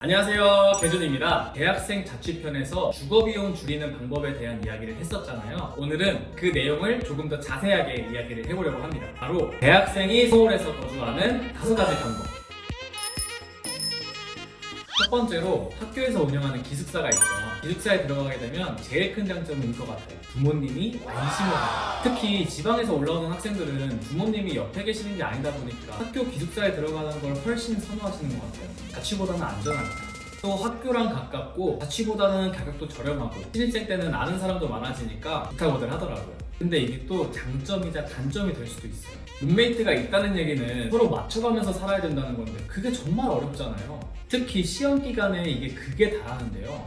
안녕하세요, 개준입니다. 대학생 자취편에서 주거비용 줄이는 방법에 대한 이야기를 했었잖아요. 오늘은 그 내용을 조금 더 자세하게 이야기를 해보려고 합니다. 바로 대학생이 서울에서 거주하는 5가지 방법. 첫 번째로 학교에서 운영하는 기숙사가 있죠. 기숙사에 들어가게 되면 제일 큰 장점은 이거 같아요. 부모님이 안심을. 특히 지방에서 올라오는 학생들은 부모님이 옆에 계시는 게 아니다 보니까 학교 기숙사에 들어가는 걸 훨씬 선호하시는 것 같아요. 자취보다는 안전합니다. 또 학교랑 가깝고 자취보다는 가격도 저렴하고 신입생 때는 아는 사람도 많아지니까 좋다고들 하더라고요. 근데 이게 또 장점이자 단점이 될 수도 있어요. 룸메이트가 있다는 얘기는 서로 맞춰가면서 살아야 된다는 건데 그게 정말 어렵잖아요. 특히 시험 기간에 이게 극에 달하는데요.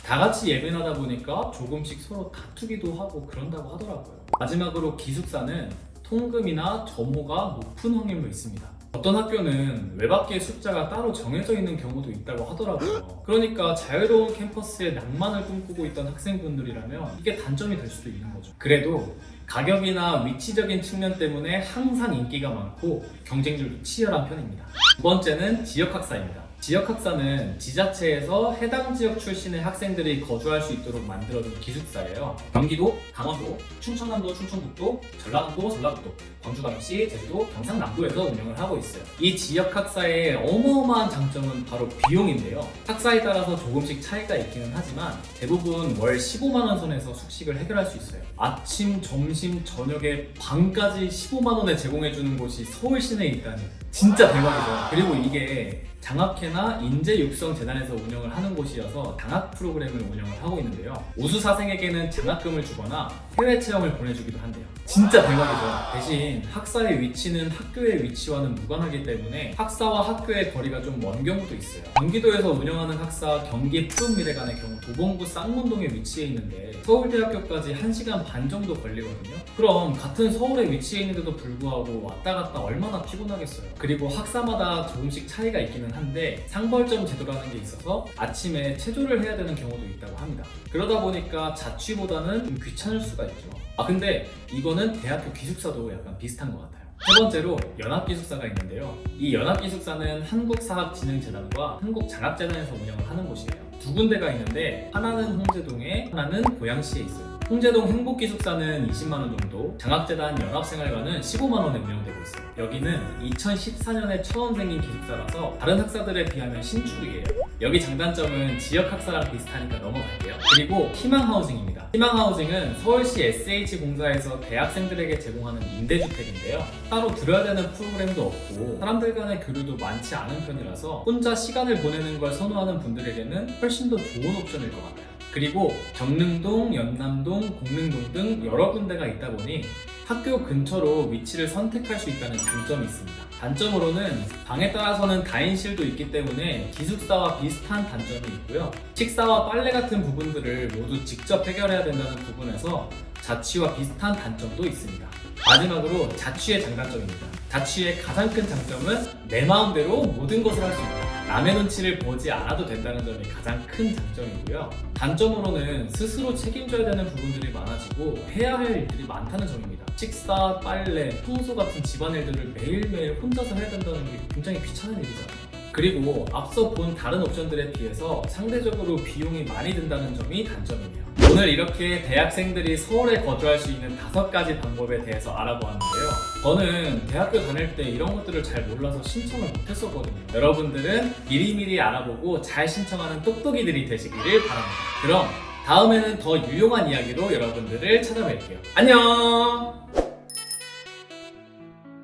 다 같이 예민하다 보니까 조금씩 서로 다투기도 하고 그런다고 하더라고요. 마지막으로 기숙사는 통금이나 점호가 높은 확률로 있습니다. 어떤 학교는 외박기의 숫자가 따로 정해져 있는 경우도 있다고 하더라고요. 그러니까 자유로운 캠퍼스의 낭만을 꿈꾸고 있던 학생분들이라면 이게 단점이 될 수도 있는 거죠. 그래도 가격이나 위치적인 측면 때문에 항상 인기가 많고 경쟁률도 치열한 편입니다. 두 번째는 지역학사입니다. 지역학사는 지자체에서 해당 지역 출신의 학생들이 거주할 수 있도록 만들어둔 기숙사예요. 경기도, 강원도, 충청남도, 충청북도, 전라남도, 전라북도, 광주광역시, 제주도, 경상남도에서 운영을 하고 있어요. 이 지역학사의 어마어마한 장점은 바로 비용인데요. 학사에 따라서 조금씩 차이가 있기는 하지만 대부분 월 15만 원 선에서 숙식을 해결할 수 있어요. 아침, 점심, 저녁에 밤까지 15만 원에 제공해주는 곳이 서울 시내에 있다니 진짜 대박이죠. 그리고 이게 장학회나 인재육성재단에서 운영을 하는 곳이어서 장학 프로그램을 운영을 하고 있는데요. 우수사생에게는 장학금을 주거나 해외 체험을 보내주기도 한대요. 진짜 대박이죠. 대신 학사의 위치는 학교의 위치와는 무관하기 때문에 학사와 학교의 거리가 좀 먼 경우도 있어요. 경기도에서 운영하는 학사 경기 푸른미래관의 경우 도봉구 쌍문동에 위치해 있는데 서울대학교까지 1시간 반 정도 걸리거든요. 그럼 같은 서울에 위치해 있는데도 불구하고 왔다 갔다 얼마나 피곤하겠어요. 그리고 학사마다 조금씩 차이가 있기는 한데 상벌점 제도라는 게 있어서 아침에 체조를 해야 되는 경우도 있다고 합니다. 그러다 보니까 자취보다는 좀 귀찮을 수가 있죠. 근데 이거는 대학교 기숙사도 약간 비슷한 것 같아요. 세 번째로 연합기숙사가 있는데요. 이 연합기숙사는 한국사학진흥재단과 한국장학재단에서 운영을 하는 곳이에요. 두 군데가 있는데 하나는 홍제동에 하나는 고양시에 있어요. 홍제동 행복기숙사는 20만 원 정도, 장학재단 연합생활관은 15만 원에 운영되고 있어요. 여기는 2014년에 처음 생긴 기숙사라서 다른 학사들에 비하면 신축이에요. 여기 장단점은 지역 학사랑 비슷하니까 넘어갈게요. 그리고 희망하우징입니다. 희망하우징은 서울시 SH공사에서 대학생들에게 제공하는 임대주택인데요. 따로 들어야 되는 프로그램도 없고 사람들 간의 교류도 많지 않은 편이라서 혼자 시간을 보내는 걸 선호하는 분들에게는 훨씬 더 좋은 옵션일 것 같아요. 그리고 경릉동, 연남동, 공릉동 등 여러 군데가 있다 보니 학교 근처로 위치를 선택할 수 있다는 장점이 있습니다. 단점으로는 방에 따라서는 다인실도 있기 때문에 기숙사와 비슷한 단점이 있고요. 식사와 빨래 같은 부분들을 모두 직접 해결해야 된다는 부분에서 자취와 비슷한 단점도 있습니다. 마지막으로 자취의 장단점입니다. 자취의 가장 큰 장점은 내 마음대로 모든 것을 할 수 있다. 남의 눈치를 보지 않아도 된다는 점이 가장 큰 장점이고요. 단점으로는 스스로 책임져야 되는 부분들이 많아지고 해야 할 일들이 많다는 점입니다. 식사, 빨래, 청소 같은 집안일들을 매일매일 혼자서 해야 된다는 게 굉장히 귀찮은 일이잖아요. 그리고 앞서 본 다른 옵션들에 비해서 상대적으로 비용이 많이 든다는 점이 단점이네요. 오늘 이렇게 대학생들이 서울에 거주할 수 있는 5가지 방법에 대해서 알아보았는데요. 저는 대학교 다닐 때 이런 것들을 잘 몰라서 신청을 못했었거든요. 여러분들은 미리미리 알아보고 잘 신청하는 똑똑이들이 되시기를 바랍니다. 그럼 다음에는 더 유용한 이야기로 여러분들을 찾아뵐게요. 안녕!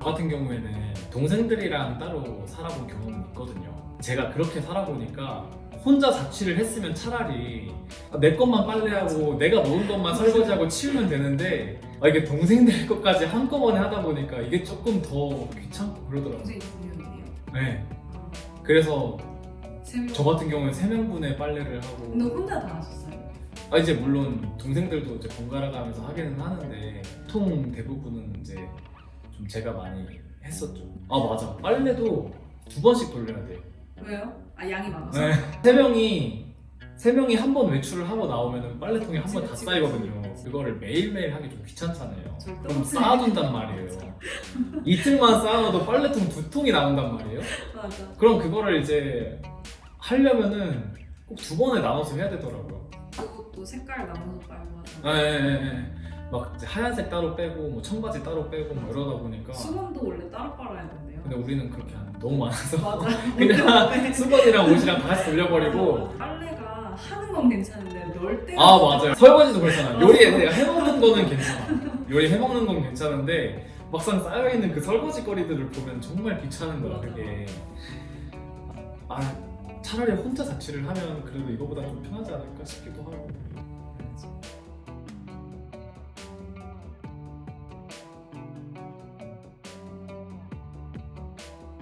저 같은 경우에는 동생들이랑 따로 살아본 경험이 있거든요. 제가 그렇게 살아보니까 혼자 자취를 했으면 차라리 내 것만 빨래하고 내가 먹은 것만 설거지하고 치우면 되는데 이게 동생들 것까지 한꺼번에 하다 보니까 이게 조금 더 귀찮고 그러더라고요. 동생이 2명이네요. 네. 그래서 3명. 저 같은 경우는 3명분의 빨래를 하고 근데 혼자 다 하셨어요? 이제 물론 동생들도 이제 번갈아 가면서 하기는 하는데 보통 대부분은 이제 좀 제가 많이 했었죠. 맞아. 빨래도 2번씩 돌려야 돼요. 왜요? 양이 많아서? 네. 3명이 한 번 외출을 하고 나오면 빨래통에 한 번 다 그치, 쌓이거든요. 그치. 그거를 매일매일 하기 좀 귀찮잖아요. 절대 그럼 없어요. 쌓아둔단 말이에요. 이틀만 쌓아도 빨래통 2통이 나온단 말이에요. 맞아. 그럼 그거를 이제 하려면은 꼭 2번에 나눠서 해야 되더라고요. 그것도 색깔 나눠서 빨고 아, 하잖아요. 예. 막 이제 하얀색 따로 빼고 뭐 청바지 따로 빼고 뭐 이러다 보니까 수건도 원래 따로 빨아야 된대요. 근데 우리는 그렇게 안 해. 너무 많아서 맞아. 그냥 수건이랑 옷이랑 다 같이 돌려버리고 빨래가 하는 건 괜찮은데 넣을 때 아 맞아요. 설거지도 그렇잖아. 요리 내가 해먹는 거는 괜찮아. 요리 해먹는 건 괜찮은데 막상 쌓여있는 그 설거지 거리들을 보면 정말 귀찮은 거야 맞아. 그게. 아 차라리 혼자 자취를 하면 그래도 이거보다 좀 편하지 않을까 싶기도 하고.